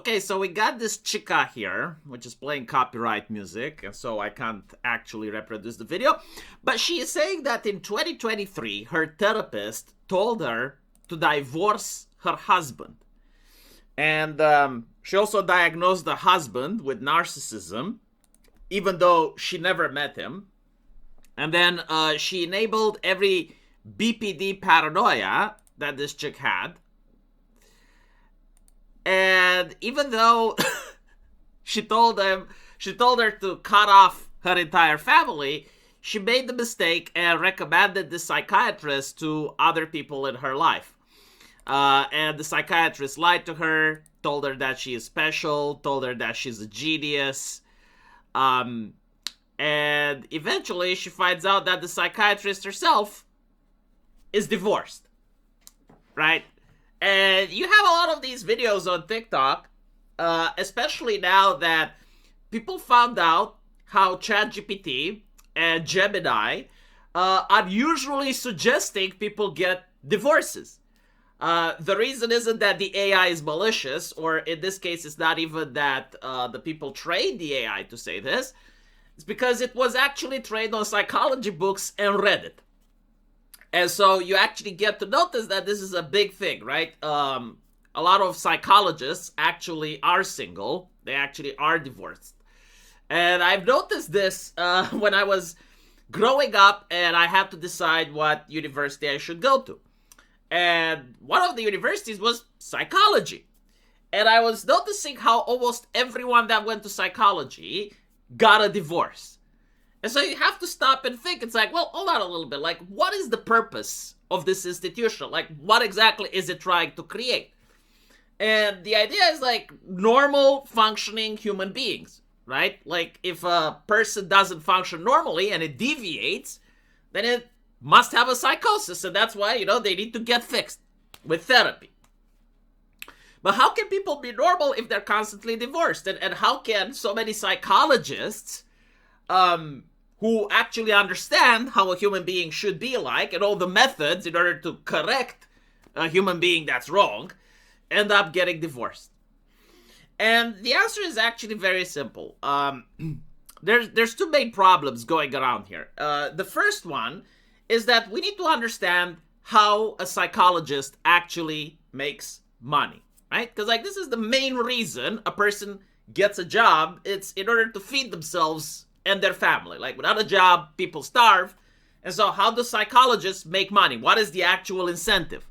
Okay, so we got this chica here, which is playing copyright music, and so I can't actually reproduce the video. But she is saying that in 2023, her therapist told her to divorce her husband. And she also diagnosed the husband with narcissism, even though she never met him. And then she enabled every BPD paranoia that this chick had. And even though she told her to cut off her entire family, she made the mistake and recommended the psychiatrist to other people in her life. And the psychiatrist lied to her, told her that she is special, told her that she's a genius. And eventually she finds out that the psychiatrist herself is divorced, right? And you have a lot of these videos on TikTok, especially now that people found out how ChatGPT and Gemini are usually suggesting people get divorces. The reason isn't that the AI is malicious, or in this case, it's not even that the people trained the AI to say this. It's because it was actually trained on psychology books and Reddit. And so you actually get to notice that this is a big thing, right? A lot of psychologists actually are single. They actually are divorced. And I've noticed this when I was growing up and I had to decide what university I should go to. And one of the universities was psychology. And I was noticing how almost everyone that went to psychology got a divorce. And so you have to stop and think. It's like, well, hold on a little bit. Like, what is the purpose of this institution? Like, what exactly is it trying to create? And the idea is like normal functioning human beings, right? Like, if a person doesn't function normally and it deviates, then it must have a psychosis. And that's why, they need to get fixed with therapy. But how can people be normal if they're constantly divorced? And how can so many psychologists who actually understand how a human being should be like and all the methods in order to correct a human being that's wrong, end up getting divorced? And the answer is actually very simple. There's two main problems going around here. The first one is that we need to understand how a psychologist actually makes money, right? Because this is the main reason a person gets a job. It's in order to feed themselves and their family. Like, without a job, people starve. And so how do psychologists make money? What is the actual incentive?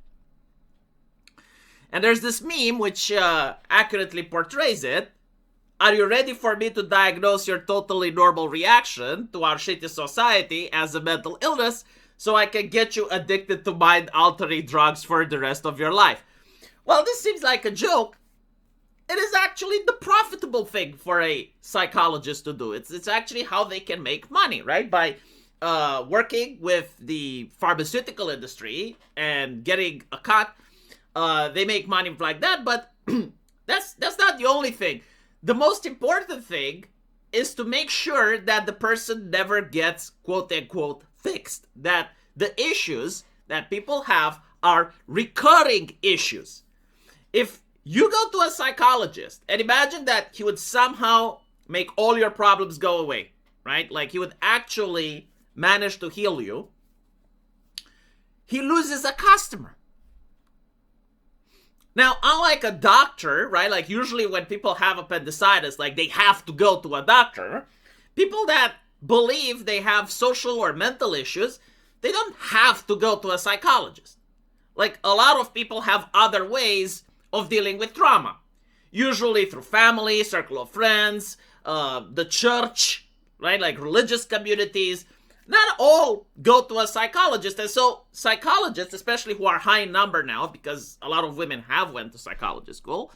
And there's this meme which accurately portrays it. Are you ready for me to diagnose your totally normal reaction to our shitty society as a mental illness so I can get you addicted to mind-altering drugs for the rest of your life? Well, this seems like a joke. It is actually the profitable thing for a psychologist to do. It's actually how they can make money, right? By working with the pharmaceutical industry and getting a cut, they make money like that. But that's not the only thing. The most important thing is to make sure that the person never gets quote-unquote fixed. That the issues that people have are recurring issues. If you go to a psychologist and imagine that he would somehow make all your problems go away, right? Like, he would actually manage to heal you. He loses a customer. Now, unlike a doctor, right? Like, usually when people have appendicitis, like, they have to go to a doctor. People that believe they have social or mental issues, they don't have to go to a psychologist. Like, a lot of people have other ways of dealing with trauma, usually through family, circle of friends, the church, right? Like religious communities. Not all go to a psychologist. And so psychologists, especially who are high in number now, because a lot of women have went to psychologist school,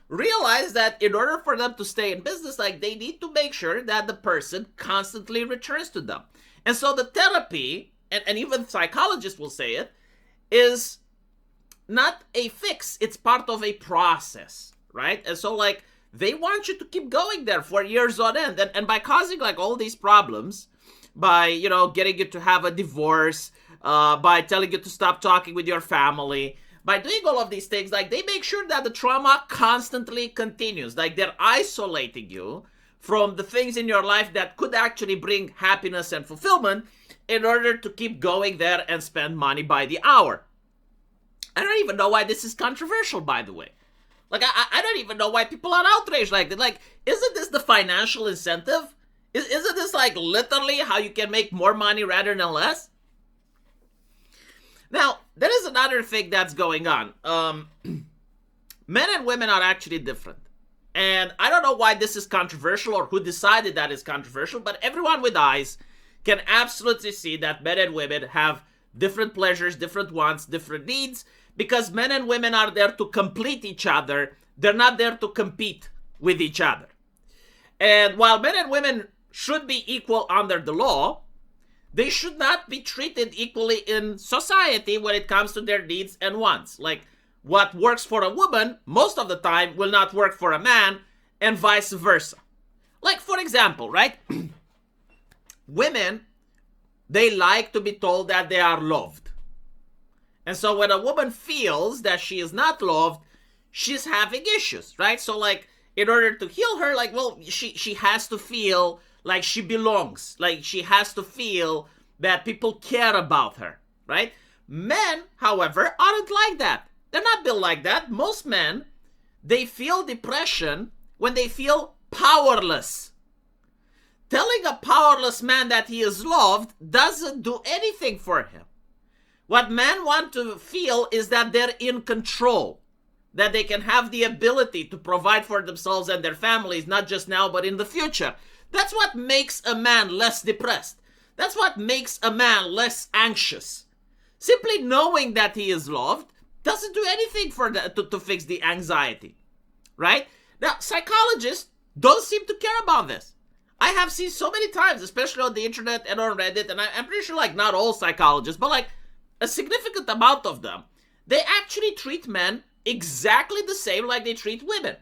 realize that in order for them to stay in business, like, they need to make sure that the person constantly returns to them. And so the therapy, and even psychologists will say it, is not a fix. It's part of a process, right? And so, like, they want you to keep going there for years on end. And by causing, like, all these problems, by, getting you to have a divorce, by telling you to stop talking with your family, by doing all of these things, like they make sure that the trauma constantly continues. Like they're isolating you from the things in your life that could actually bring happiness and fulfillment in order to keep going there and spend money by the hour. I don't even know why this is controversial, by the way. Like, I don't even know why people are outraged like that. Like, isn't this the financial incentive? Isn't this, like, literally how you can make more money rather than less? Now, there is another thing that's going on. Men and women are actually different. And I don't know why this is controversial or who decided that is controversial, but everyone with eyes can absolutely see that men and women have different pleasures, different wants, different needs, because men and women are there to complete each other. They're not there to compete with each other. And while men and women should be equal under the law, they should not be treated equally in society when it comes to their needs and wants. Like, what works for a woman most of the time will not work for a man, and vice versa. Like, for example, right? Women, they like to be told that they are loved. And so when a woman feels that she is not loved, she's having issues, right? So, like, in order to heal her, like, well, she has to feel like she belongs. Like, she has to feel that people care about her, right? Men, however, aren't like that. They're not built like that. Most men, they feel depression when they feel powerless. Telling a powerless man that he is loved doesn't do anything for him. What men want to feel is that they're in control, that they can have the ability to provide for themselves and their families, not just now, but in the future. That's what makes a man less depressed. That's what makes a man less anxious. Simply knowing that he is loved doesn't do anything for to fix the anxiety, right? Now, psychologists don't seem to care about this. I have seen so many times, especially on the internet and on Reddit, and I'm pretty sure, like, not all psychologists, but, like, a significant amount of them, they actually treat men exactly the same like they treat women.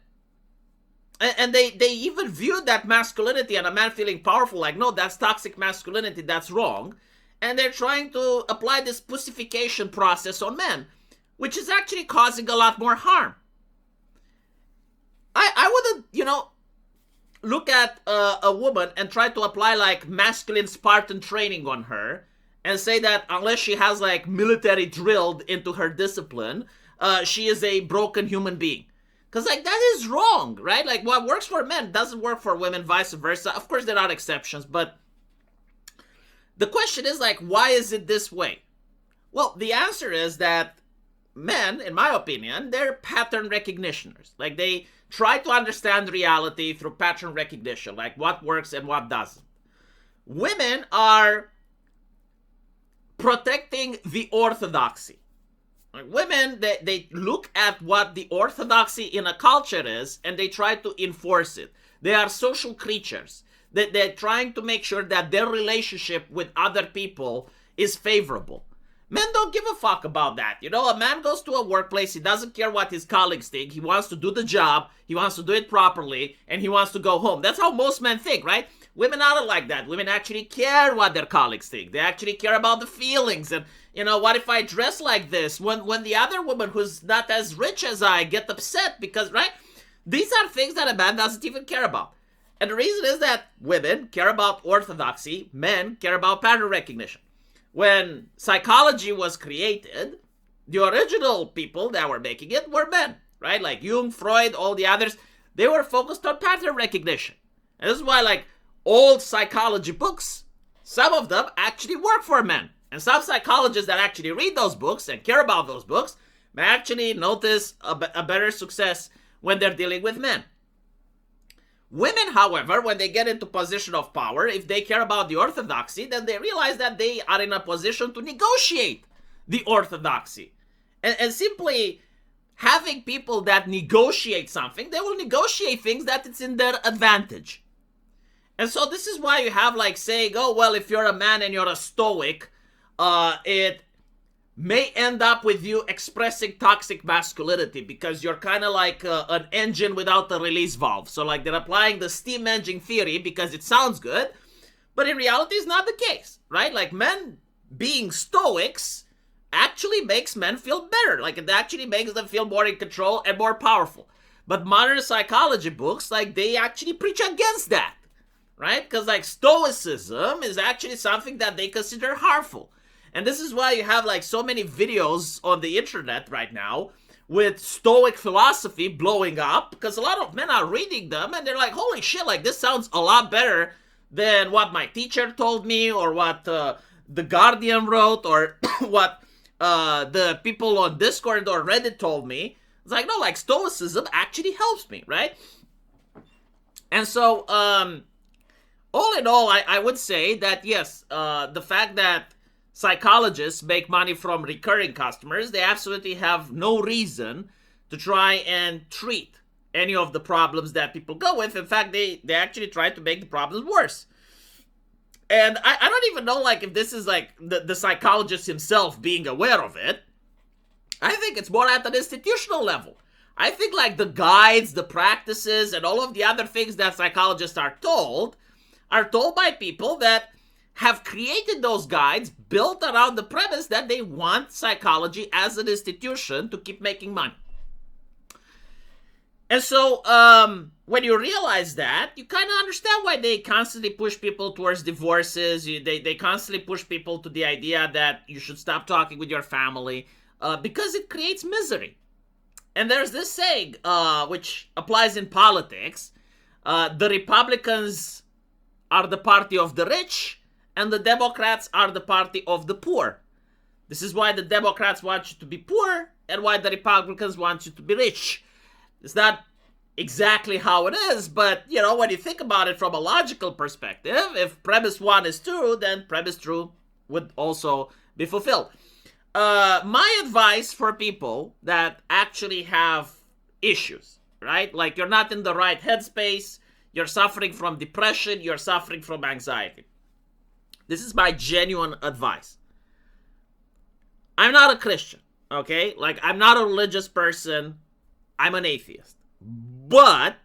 And they even view that masculinity and a man feeling powerful, like, no, that's toxic masculinity, that's wrong. And they're trying to apply this pussification process on men, which is actually causing a lot more harm. I wouldn't, look at a woman and try to apply, like, masculine Spartan training on her and say that unless she has, like, military drilled into her discipline, she is a broken human being. Because, like, that is wrong, right? Like, what works for men doesn't work for women, vice versa. Of course, there are exceptions, but the question is, like, why is it this way? Well, the answer is that men, in my opinion, they're pattern recognitioners. Like, they try to understand reality through pattern recognition, like what works and what doesn't. Women are protecting the orthodoxy. Like, women, they look at what the orthodoxy in a culture is, and they try to enforce it. They are social creatures. They're trying to make sure that their relationship with other people is favorable. Men don't give a fuck about that. A man goes to a workplace, he doesn't care what his colleagues think. He wants to do the job, he wants to do it properly, and he wants to go home. That's how most men think, right? Women aren't like that. Women actually care what their colleagues think. They actually care about the feelings. And, what if I dress like this? When the other woman who's not as rich as I get upset because, right? These are things that a man doesn't even care about. And the reason is that women care about orthodoxy, men care about pattern recognition. When psychology was created, the original people that were making it were men, right? Like Jung, Freud, all the others, they were focused on pattern recognition. And this is why, like, old psychology books, some of them actually work for men. And some psychologists that actually read those books and care about those books may actually notice a better success when they're dealing with men. Women, however, when they get into position of power, if they care about the orthodoxy, then they realize that they are in a position to negotiate the orthodoxy. And simply having people that negotiate something, they will negotiate things that it's in their advantage. And so this is why you have, like, saying, oh, well, if you're a man and you're a stoic, it may end up with you expressing toxic masculinity because you're kind of like an engine without a release valve. So, like, they're applying the steam engine theory because it sounds good, but in reality it's not the case, right? Like, men being stoics actually makes men feel better. Like, it actually makes them feel more in control and more powerful. But modern psychology books, like, they actually preach against that, right? Because, like, stoicism is actually something that they consider harmful. And this is why you have, like, so many videos on the internet right now with stoic philosophy blowing up, because a lot of men are reading them and they're like, holy shit, like, this sounds a lot better than what my teacher told me, or what the Guardian wrote, or what the people on Discord or Reddit told me. It's like, no, like, stoicism actually helps me, right? And so, all in all, I would say that, yes, the fact that psychologists make money from recurring customers, they absolutely have no reason to try and treat any of the problems that people go with. In fact, they actually try to make the problems worse. And I don't even know, like, if this is, like, the psychologist himself being aware of it. I think it's more at an institutional level. I think, like, the guides, the practices, and all of the other things that psychologists are told by people that have created those guides built around the premise that they want psychology as an institution to keep making money. And so, when you realize that, you kind of understand why they constantly push people towards divorces. They constantly push people to the idea that you should stop talking with your family, because it creates misery. And there's this saying, which applies in politics: the Republicans are the party of the rich, and the Democrats are the party of the poor. This is why the Democrats want you to be poor, and why the Republicans want you to be rich. It's not exactly how it is, but, you know, when you think about it from a logical perspective, if premise 1 is true, then premise 2 would also be fulfilled. My advice for people that actually have issues, right? Like, you're not in the right headspace, you're suffering from depression, you're suffering from anxiety. This is my genuine advice. I'm not a Christian, okay? Like, I'm not a religious person. I'm an atheist. But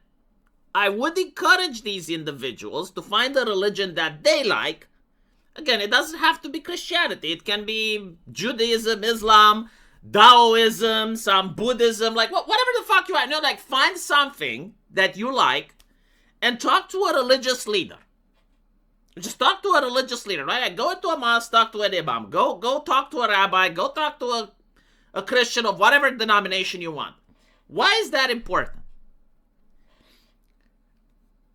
I would encourage these individuals to find a religion that they like. Again, it doesn't have to be Christianity. It can be Judaism, Islam, Taoism, some Buddhism, like whatever the fuck you want. No, like, find something that you like and talk to a religious leader. Just talk to a religious leader, right? Like, go into a mosque, talk to an imam. Go talk to a rabbi. Go talk to a Christian of whatever denomination you want. Why is that important?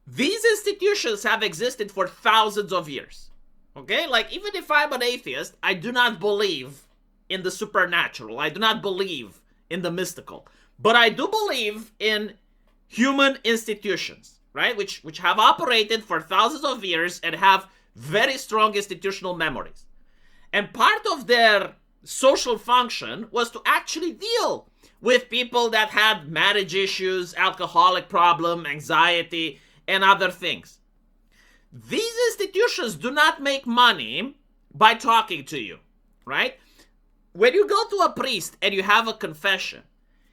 These institutions have existed for thousands of years. Okay? Like, even if I'm an atheist, I do not believe in the supernatural. I do not believe in the mystical. But I do believe in human institutions, right? Which have operated for thousands of years and have very strong institutional memories. And part of their social function was to actually deal with people that had marriage issues, alcoholic problem, anxiety, and other things. These institutions do not make money by talking to you, right? When you go to a priest and you have a confession,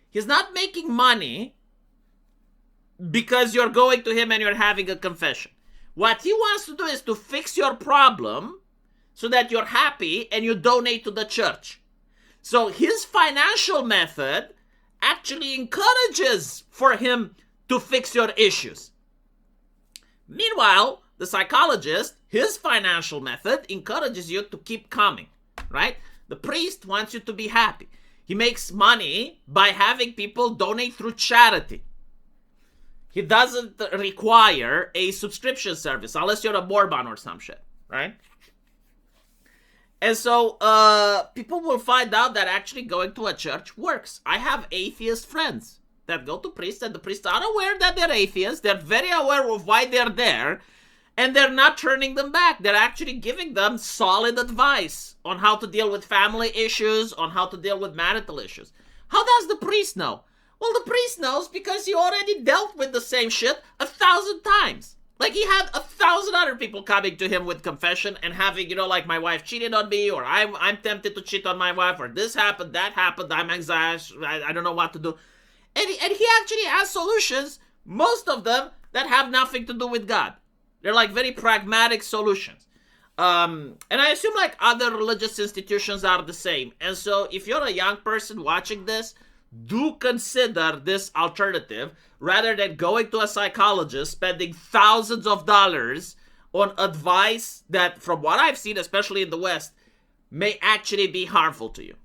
he's not making money because you're going to him and you're having a confession. What he wants to do is to fix your problem so that you're happy and you donate to the church. So his financial method actually encourages for him to fix your issues. Meanwhile, the psychologist, his financial method encourages you to keep coming, right? The priest wants you to be happy. He makes money by having people donate through charity. He doesn't require a subscription service unless you're a Mormon or some shit, right? And so people will find out that actually going to a church works. I have atheist friends that go to priests, and the priests are aware that they're atheists. They're very aware of why they're there, and they're not turning them back. They're actually giving them solid advice on how to deal with family issues, on how to deal with marital issues. How does the priest know? Well, the priest knows because he already dealt with the same shit 1,000 times. Like, he had 1,000 other people coming to him with confession and having, you know, like, my wife cheated on me, or I'm tempted to cheat on my wife, or this happened, that happened, I'm anxious, I don't know what to do. And he actually has solutions, most of them, that have nothing to do with God. They're like very pragmatic solutions. And I assume like other religious institutions are the same. And so if you're a young person watching this, do consider this alternative rather than going to a psychologist, spending thousands of dollars on advice that, from what I've seen, especially in the West, may actually be harmful to you.